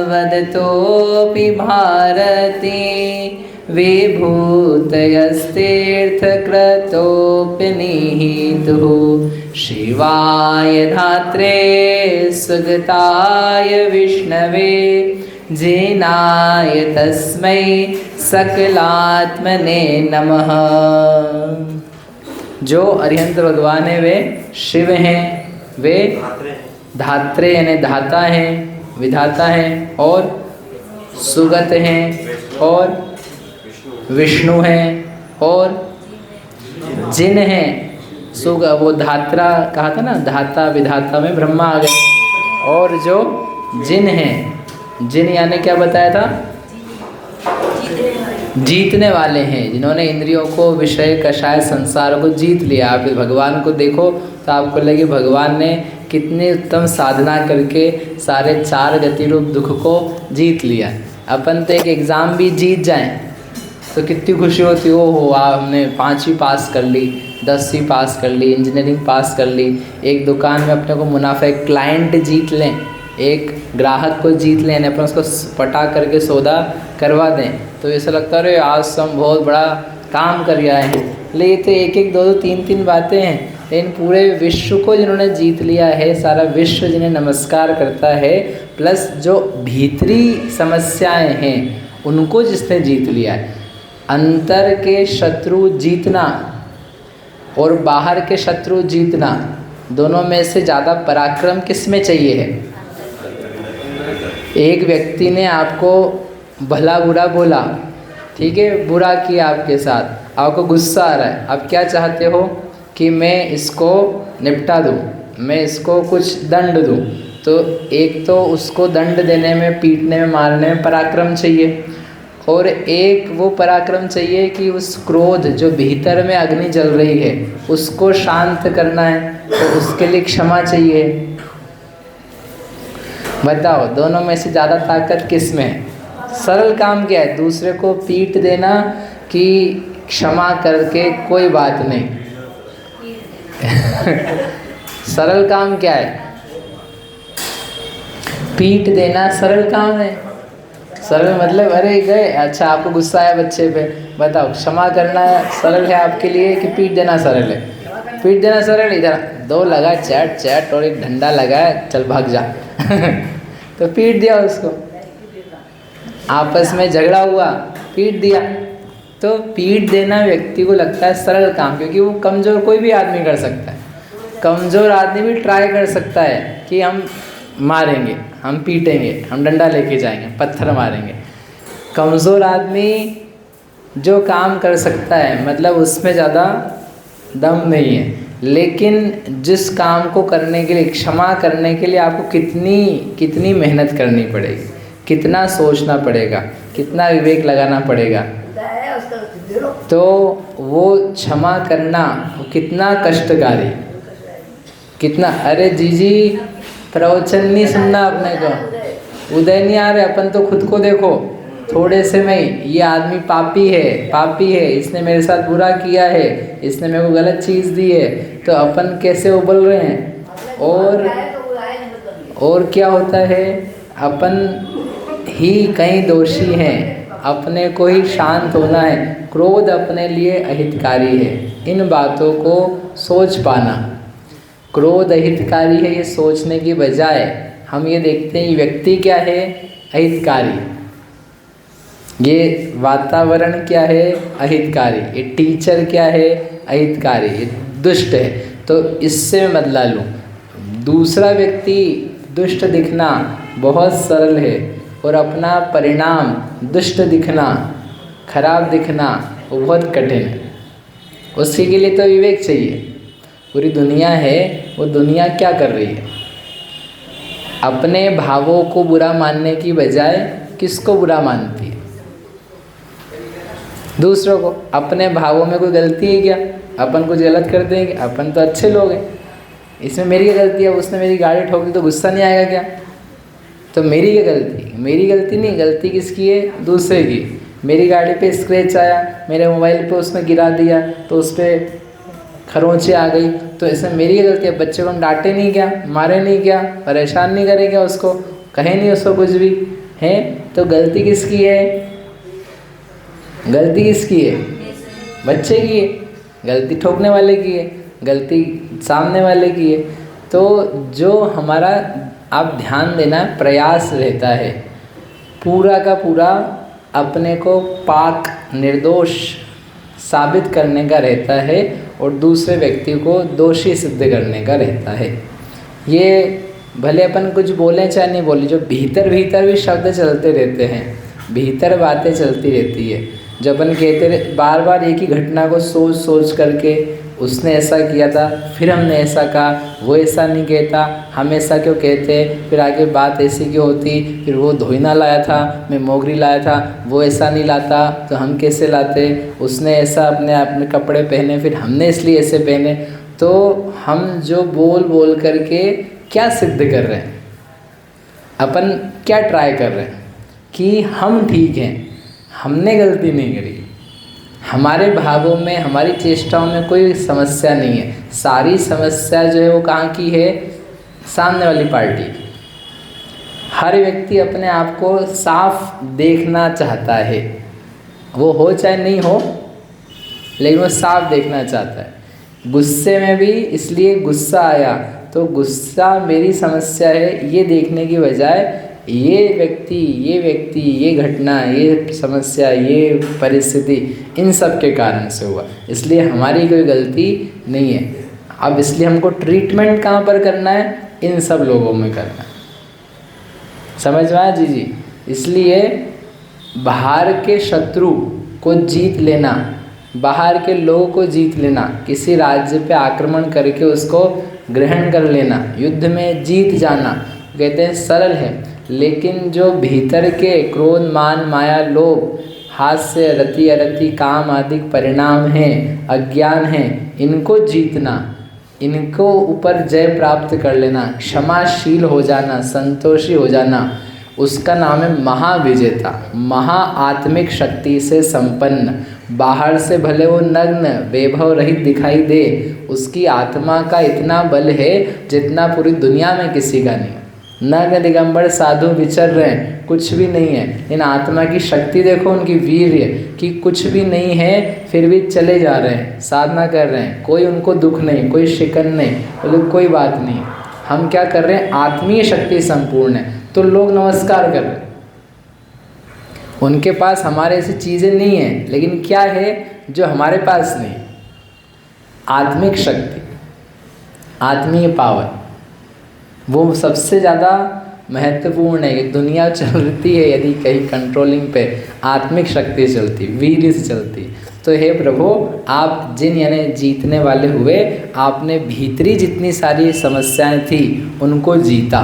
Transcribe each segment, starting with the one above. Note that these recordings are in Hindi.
वदतोऽपि भारती विभूतयस्तीर्थक्रतोऽप्यनिहितुः शिवाय धात्रे सुगताय विष्णवे जिनाय तस्मै सकलात्मने नमः। जो अरिहंत भगवान है वे शिव हैं, वे धात्रे यानी धाता हैं, विधाता हैं और सुगत हैं और विष्णु हैं और जिन हैं। वो धात्रा कहा था ना, धाता विधाता में ब्रह्मा आ गए। और जो जिन हैं, जिन यानी क्या बताया था, जीतने वाले हैं, जिन्होंने इंद्रियों को, विषय कषाय संसार को जीत लिया। आप भगवान को देखो तो आपको लगे भगवान ने कितनी उत्तम साधना करके सारे चार गति रूप दुख को जीत लिया। अपन तो एक एग्ज़ाम भी जीत जाएं तो कितनी खुशी होती हो हमने 5वीं पास कर ली, 10वीं पास कर ली, इंजीनियरिंग पास कर ली। एक दुकान में अपने को मुनाफा, एक क्लाइंट जीत लें, एक ग्राहक को जीत लें, अपन उसको पटा करके सौदा करवा दें तो ऐसा लगता है आज हम बहुत बड़ा काम कर आए हैं। लेकिन ये तो एक एक दो दो तीन तीन बातें हैं, लेकिन पूरे विश्व को जिन्होंने जीत लिया है, सारा विश्व जिन्हें नमस्कार करता है, प्लस जो भीतरी समस्याएं हैं उनको जिसने जीत लिया है। अंतर के शत्रु जीतना और बाहर के शत्रु जीतना, दोनों में से ज़्यादा पराक्रम किस में चाहिए है? एक व्यक्ति ने आपको भला बुरा बोला, ठीक है, बुरा किया आपके साथ, आपको गुस्सा आ रहा है, आप क्या चाहते हो कि मैं इसको निपटा दूँ, मैं इसको कुछ दंड दूँ। तो एक तो उसको दंड देने में, पीटने में, मारने में पराक्रम चाहिए, और एक वो पराक्रम चाहिए कि उस क्रोध जो भीतर में अग्नि जल रही है उसको शांत करना है, तो उसके लिए क्षमा चाहिए। बताओ दोनों में से ज़्यादा ताकत किस में है? सरल काम क्या है? दूसरे को पीट देना कि क्षमा करके कोई बात नहीं। सरल काम क्या है? पीट देना सरल काम है। सरल मतलब अरे गए, अच्छा आपको गुस्सा आया बच्चे पे, बताओ क्षमा करना सरल है आपके लिए कि पीट देना सरल है? पीट देना सरल। इधर दो लगा चैट चैट और एक डंडा लगाया, चल भाग जा। तो पीट दिया उसको, आपस में झगड़ा हुआ, पीट दिया। तो पीट देना व्यक्ति को लगता है सरल काम, क्योंकि वो कमज़ोर कोई भी आदमी कर सकता है। कमज़ोर आदमी भी ट्राई कर सकता है कि हम मारेंगे, हम पीटेंगे, हम डंडा लेके जाएंगे, पत्थर मारेंगे। कमज़ोर आदमी जो काम कर सकता है, मतलब उसमें ज़्यादा दम नहीं है, लेकिन जिस काम को करने के लिए, क्षमा करने के लिए आपको कितनी मेहनत करनी पड़ेगी, कितना सोचना पड़ेगा, कितना विवेक लगाना पड़ेगा, तो वो क्षमा करना वो कितना कष्टकारी, कितना। अरे जीजी प्रवचन नहीं सुनना अपने को, उदय नहीं आ रहे, अपन तो खुद को देखो थोड़े से में ही, ये आदमी पापी है, इसने मेरे साथ बुरा किया है, इसने मेरे को गलत चीज़ दी है, तो अपन कैसे उबल रहे हैं। और क्या होता है, अपन ही कहीं दोषी हैं, अपने को ही शांत होना है। क्रोध अपने लिए अहितकारी है, इन बातों को सोच पाना। क्रोध अहितकारी है, ये सोचने की बजाय हम ये देखते हैं ये व्यक्ति क्या है, अहितकारी, ये वातावरण क्या है, अहितकारी, ये टीचर क्या है, अहितकारी, ये दुष्ट है, तो इससे मैं बदला लूँ। दूसरा व्यक्ति दुष्ट दिखना बहुत सरल है, और अपना परिणाम दुष्ट दिखना, खराब दिखना वो बहुत कठिन है। उसके के लिए तो विवेक चाहिए। पूरी दुनिया है, वो दुनिया क्या कर रही है? अपने भावों को बुरा मानने की बजाय किसको बुरा मानती है? दूसरों को। अपने भावों में कोई गलती है क्या? अपन कुछ गलत कर देंगे, अपन तो अच्छे लोग हैं, इसमें मेरी क्या गलती है? उसने मेरी गाड़ी ठोक दी तो गुस्सा नहीं आएगा क्या? तो मेरी क्या गलती? मेरी गलती नहीं, गलती किसकी है? दूसरे की। मेरी गाड़ी पे स्क्रैच आया, मेरे मोबाइल पे उसने गिरा दिया तो उस पर खरोंचे आ गई, तो इसमें मेरी गलती है। बच्चे को हम डांटे नहीं क्या, मारे नहीं क्या, परेशान नहीं करे क्या उसको? कहे नहीं उसको कुछ भी है, तो गलती किसकी है? गलती किसकी है? बच्चे की है। गलती ठोकने वाले की है, गलती सामने वाले की है। तो जो हमारा, आप ध्यान देना, प्रयास रहता है पूरा का पूरा अपने को पाक निर्दोष साबित करने का रहता है और दूसरे व्यक्ति को दोषी सिद्ध करने का रहता है। ये भले अपन कुछ बोलें चाहे नहीं बोले, जो भीतर भीतर भी शब्द चलते रहते हैं, भीतर बातें चलती रहती है। जब अपन कहते बार बार एक ही घटना को सोच सोच करके, उसने ऐसा किया था फिर हमने ऐसा कहा, वो ऐसा नहीं कहता हम ऐसा क्यों कहते, फिर आगे बात ऐसी क्यों होती, फिर वो धोइना लाया था मैं मोगरी लाया था, वो ऐसा नहीं लाता तो हम कैसे लाते, उसने ऐसा अपने अपने कपड़े पहने फिर हमने इसलिए ऐसे पहने। तो हम जो बोल बोल करके क्या सिद्ध कर रहे हैं, अपन क्या ट्राई कर रहे हैं कि हम ठीक हैं, हमने गलती नहीं करी, हमारे भावों में हमारी चेष्टाओं में कोई समस्या नहीं है। सारी समस्या जो है वो कहाँ की है? सामने वाली पार्टी की। हर व्यक्ति अपने आप को साफ देखना चाहता है, वो हो चाहे नहीं हो, लेकिन वो साफ देखना चाहता है। गुस्से में भी इसलिए गुस्सा आया तो गुस्सा मेरी समस्या है ये देखने की बजाय ये व्यक्ति, ये घटना, ये समस्या, ये परिस्थिति इन सब के कारण से हुआ, इसलिए हमारी कोई गलती नहीं है। अब इसलिए हमको ट्रीटमेंट कहाँ पर करना है? इन सब लोगों में करना है। समझ में आया जी? जी, इसलिए बाहर के शत्रु को जीत लेना, बाहर के लोगों को जीत लेना, किसी राज्य पे आक्रमण करके उसको ग्रहण कर लेना, युद्ध में जीत जाना, कहते हैं सरल है। लेकिन जो भीतर के क्रोध, मान, माया, लोभ, हास्य, रति, अरति, काम आदि परिणाम हैं, अज्ञान हैं, इनको जीतना, इनको ऊपर जय प्राप्त कर लेना, क्षमाशील हो जाना, संतोषी हो जाना, उसका नाम है महाविजेता। महाआत्मिक शक्ति से संपन्न, बाहर से भले वो नग्न वैभव रहित दिखाई दे, उसकी आत्मा का इतना बल है जितना पूरी दुनिया में किसी का नहीं। नग्न दिगंबर साधु विचर रहे हैं, कुछ भी नहीं है, इन आत्मा की शक्ति देखो, उनकी वीर्य कि कुछ भी नहीं है फिर भी चले जा रहे हैं, साधना कर रहे हैं, कोई उनको दुख नहीं, कोई शिकन नहीं, बोले कोई बात नहीं। हम क्या कर रहे हैं? आत्मीय शक्ति संपूर्ण है तो लोग नमस्कार कर रहे हैं। उनके पास हमारे ऐसी चीज़ें नहीं हैं, लेकिन क्या है जो हमारे पास नहीं? आत्मिक शक्ति, आत्मीय पावर, वो सबसे ज़्यादा महत्वपूर्ण है। कि दुनिया चलती है यदि कहीं कंट्रोलिंग पे, आत्मिक शक्ति चलती, वीर्य से चलती। तो हे प्रभु, आप जिन यानी जीतने वाले हुए, आपने भीतरी जितनी सारी समस्याएं थी उनको जीता।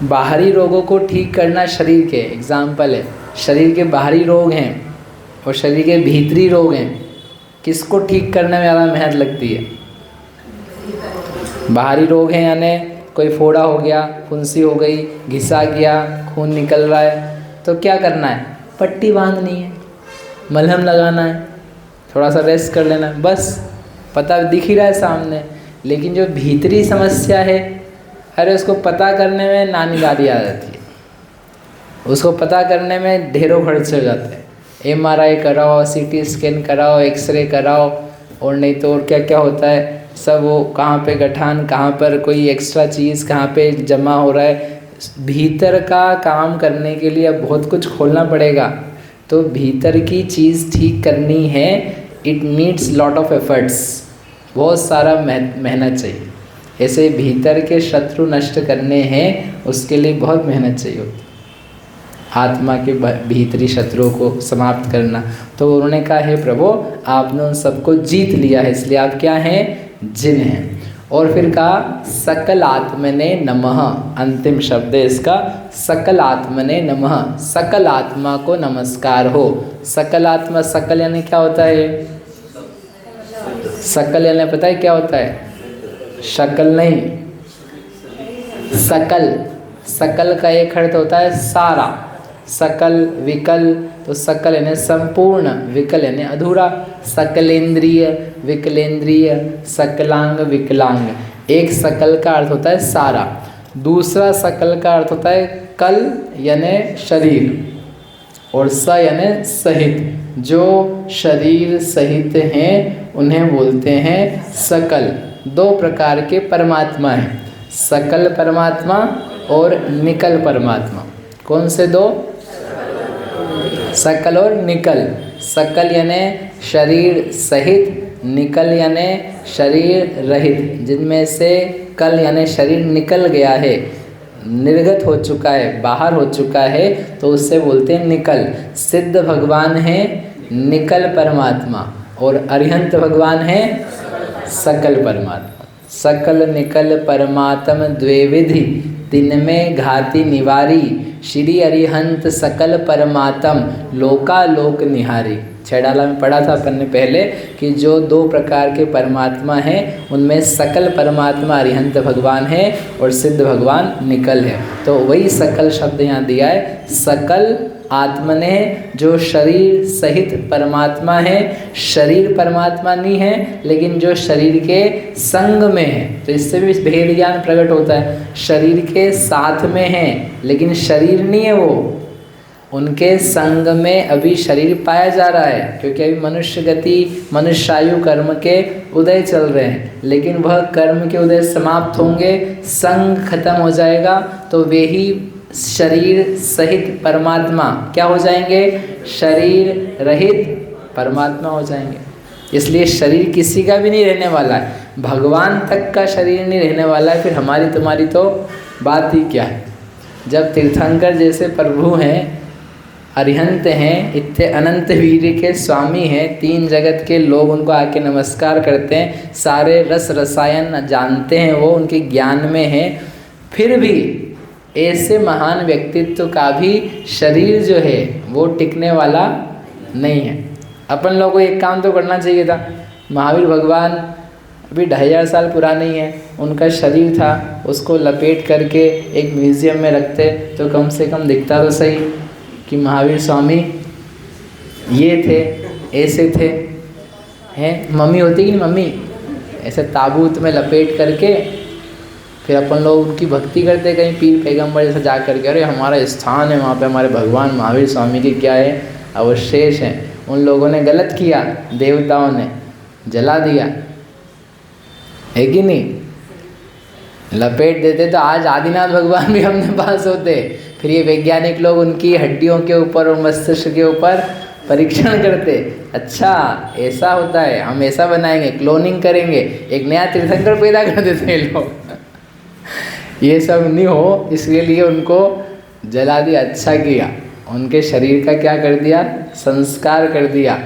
बाहरी रोगों को ठीक करना शरीर के एग्जाम्पल है, शरीर के बाहरी रोग हैं और शरीर के भीतरी रोग हैं। किसको ठीक करने में ज़्यादा मेहनत लगती है? बाहरी रोग हैं यानी कोई फोड़ा हो गया, फुंसी हो गई, घिसा गया, खून निकल रहा है, तो क्या करना है? पट्टी बांधनी है, मलहम लगाना है, थोड़ा सा रेस्ट कर लेना है, बस पता दिख ही रहा है सामने। लेकिन जो भीतरी समस्या है, अरे उसको पता करने में नानी दादी आ जाती है, उसको पता करने में ढेरों खर्चे हो जाते हैं। MRI कराओ, CT स्कैन कराओ, एक्सरे कराओ, और नहीं तो और क्या क्या होता है सब, वो कहाँ पे गठान, कहाँ पर कोई एक्स्ट्रा चीज़ कहाँ पे जमा हो रहा है। भीतर का काम करने के लिए अब बहुत कुछ खोलना पड़ेगा। तो भीतर की चीज़ ठीक करनी है, it needs lot of efforts, बहुत सारा मेहनत चाहिए। ऐसे भीतर के शत्रु नष्ट करने हैं, उसके लिए बहुत मेहनत चाहिए होती है। आत्मा के भीतरी शत्रुओं को समाप्त करना। तो उन्होंने कहा, हे प्रभु, आपने उन सबको जीत लिया है, इसलिए आप क्या हैं? जिन हैं। और फिर कहा, सकल आत्मने नमः, अंतिम शब्द है इसका, सकल आत्मने नमः, सकल आत्मा को नमस्कार हो। सकल आत्मा, सकल यानी क्या होता है? सकल यानी पता है क्या होता है? शकल नहीं, सकल। सकल का एक अर्थ होता है सारा, सकल, विकल, तो सकल यानी संपूर्ण, विकल यानी अधूरा। सकलेंद्रिय, विकलेंद्रिय, सकलांग, विकलांग। एक सकल का अर्थ होता है सारा। दूसरा सकल का अर्थ होता है कल यानी शरीर, और स यानी सहित। जो शरीर सहित हैं उन्हें बोलते हैं सकल। दो प्रकार के परमात्मा हैं, सकल परमात्मा और निकल परमात्मा। कौन से दो? सकल और निकल। सकल यानी शरीर सहित, निकल यानी शरीर रहित। जिनमें से कल यानी शरीर निकल गया है, निर्गत हो चुका है, बाहर हो चुका है, तो उससे बोलते हैं निकल। सिद्ध भगवान है निकल परमात्मा और अरिहंत भगवान है सकल परमात्मा। सकल निकल परमात्म द्विविधि, तिनमें घाति निवारी, श्री अरिहंत सकल परमात्म लोकालोक निहारी। छेड़ाला में पढ़ा था अपन ने पहले कि जो दो प्रकार के परमात्मा हैं उनमें सकल परमात्मा अरिहंत भगवान है और सिद्ध भगवान निकल है। तो वही सकल शब्द यहाँ दिया है। सकल आत्मने जो शरीर सहित परमात्मा है, शरीर परमात्मा नहीं है लेकिन जो शरीर के संग में है, तो इससे भी भेद ज्ञान प्रकट होता है। शरीर के साथ में है लेकिन शरीर नहीं है, वो उनके संग में अभी शरीर पाया जा रहा है, क्योंकि अभी मनुष्य गति, मनुष्यायु कर्म के उदय चल रहे हैं। लेकिन वह कर्म के उदय समाप्त होंगे, संग खत्म हो जाएगा, तो वे ही शरीर सहित परमात्मा क्या हो जाएंगे? शरीर रहित परमात्मा हो जाएंगे। इसलिए शरीर किसी का भी नहीं रहने वाला है, भगवान तक का शरीर नहीं रहने वाला है। फिर हमारी तुम्हारी तो बात ही क्या है। जब तीर्थंकर जैसे प्रभु हैं, अरिहंत हैं, इतने अनंत वीर के स्वामी हैं, तीन जगत के लोग उनको आके नमस्कार करते हैं, सारे रस रसायन जानते हैं, वो उनके ज्ञान में हैं, फिर भी ऐसे महान व्यक्तित्व का भी शरीर जो है वो टिकने वाला नहीं है। अपन लोगों को एक काम तो करना चाहिए था। महावीर भगवान अभी 2500 साल पुराने ही हैं, उनका शरीर था, उसको लपेट करके एक म्यूज़ियम में रखते तो कम से कम दिखता तो सही कि महावीर स्वामी ये थे, ऐसे थे। हैं मम्मी होती कि नहीं, मम्मी ऐसे ताबूत में लपेट करके फिर अपन लोग उनकी भक्ति करते कहीं पीर पैगंबर जैसा जा करके, अरे हमारा स्थान है वहाँ पे, हमारे भगवान महावीर स्वामी के क्या है अवशेष हैं। उन लोगों ने गलत किया, देवताओं ने जला दिया, है कि नहीं? लपेट देते तो आज आदिनाथ भगवान भी हमने पास होते। फिर ये वैज्ञानिक लोग उनकी हड्डियों के ऊपर और मस्तिष्क के ऊपर परीक्षण करते, अच्छा ऐसा होता है, हम ऐसा बनाएंगे, क्लोनिंग करेंगे, एक नया तीर्थंकर पैदा कर देते हैं लोग। ये सब नहीं हो, इसके लिए उनको जला दिया। अच्छा किया, उनके शरीर का क्या कर दिया? संस्कार कर दिया।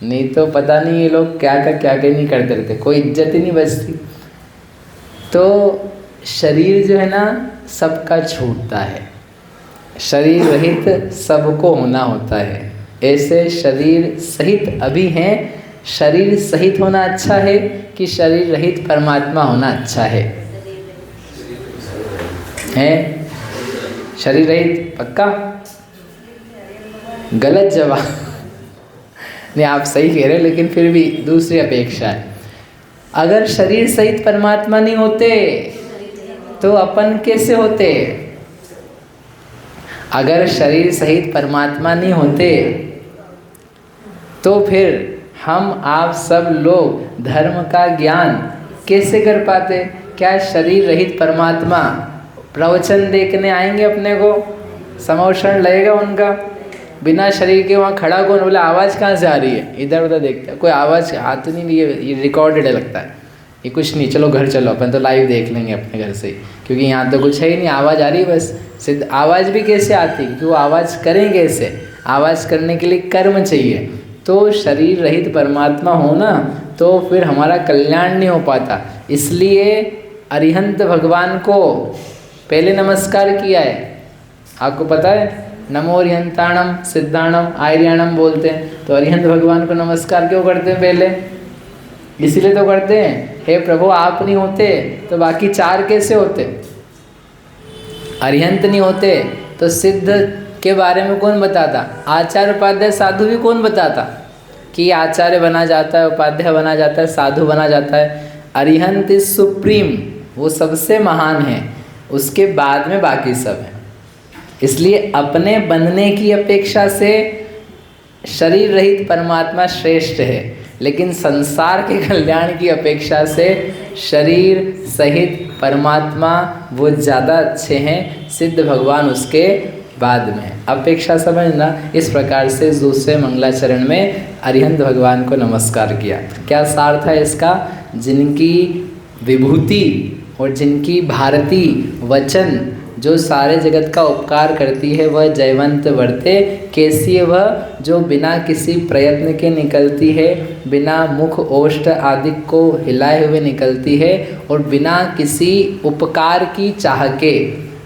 नहीं तो पता नहीं ये लोग क्या नहीं करते रहते, कोई इज्जत ही नहीं बचती। तो शरीर जो है ना सबका छूटता है, शरीर रहित सबको होना होता है। ऐसे शरीर सहित अभी हैं, शरीर सहित होना अच्छा है कि शरीर रहित परमात्मा होना अच्छा है? शरीर रहित पक्का? गलत जवाब। नहीं आप सही कह रहे हैं, लेकिन फिर भी दूसरी अपेक्षा है। अगर शरीर सहित परमात्मा नहीं होते तो अपन कैसे होते? अगर शरीर सहित परमात्मा नहीं होते तो फिर हम आप सब लोग धर्म का ज्ञान कैसे कर पाते? क्या शरीर रहित परमात्मा प्रवचन देखने आएंगे अपने को? समोषण लगेगा उनका? बिना शरीर के वहाँ खड़ा कौन? बोले आवाज़ कहाँ से आ रही है? इधर उधर देखते हैं, कोई आवाज़ हाथ नहीं लिए, ये रिकॉर्डेड लगता है, ये कुछ नहीं, चलो घर चलो, अपन तो लाइव देख लेंगे अपने घर से ही, क्योंकि यहाँ तो कुछ है ही नहीं, आवाज़ आ रही है बस। सिद्ध आवाज़ भी कैसे आती? क्योंकि वो आवाज़ करें कैसे? आवाज़ करने के लिए कर्म चाहिए। तो शरीर रहित परमात्मा होना तो फिर हमारा कल्याण नहीं हो पाता। इसलिए अरिहंत भगवान को पहले नमस्कार किया है। आपको पता है नमो अरिहंताणम सिद्धाणम आर्याणम बोलते हैं, तो अरिहंत भगवान को नमस्कार क्यों करते हैं? पहले इसीलिए तो करते हैं, हे प्रभु आप नहीं होते तो बाकी चार कैसे होते? अरिहंत नहीं होते तो सिद्ध के बारे में कौन बताता? आचार्य उपाध्याय साधु भी कौन बताता कि आचार्य बना जाता है, उपाध्याय बना जाता है, साधु बना जाता है? अरिहंत इज सुप्रीम, वो सबसे महान है। उसके बाद में बाकी सब है। इसलिए अपने बनने की अपेक्षा से शरीर रहित परमात्मा श्रेष्ठ है, लेकिन संसार के कल्याण की अपेक्षा से शरीर सहित परमात्मा वो ज़्यादा अच्छे हैं, सिद्ध भगवान उसके बाद में। अपेक्षा समझना। इस प्रकार से दूसरे मंगलाचरण में अरिहंत भगवान को नमस्कार किया। क्या सार था इसका? जिनकी विभूति और जिनकी भारती वचन जो सारे जगत का उपकार करती है, वह जयवंत वर्ते। कैसी है वह? जो बिना किसी प्रयत्न के निकलती है, बिना मुख ओष्ठ आदि को हिलाए हुए निकलती है, और बिना किसी उपकार की चाह के,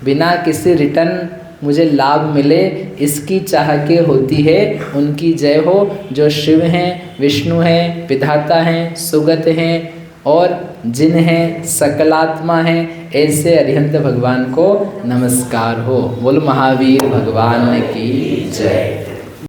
बिना किसी रिटर्न मुझे लाभ मिले इसकी चाह के होती है। उनकी जय हो। जो शिव हैं, विष्णु हैं, विधाता हैं, सुगत हैं और जिन हैं, सकलात्मा हैं, ऐसे अरिहंत भगवान को नमस्कार हो। बोल महावीर भगवान की जय।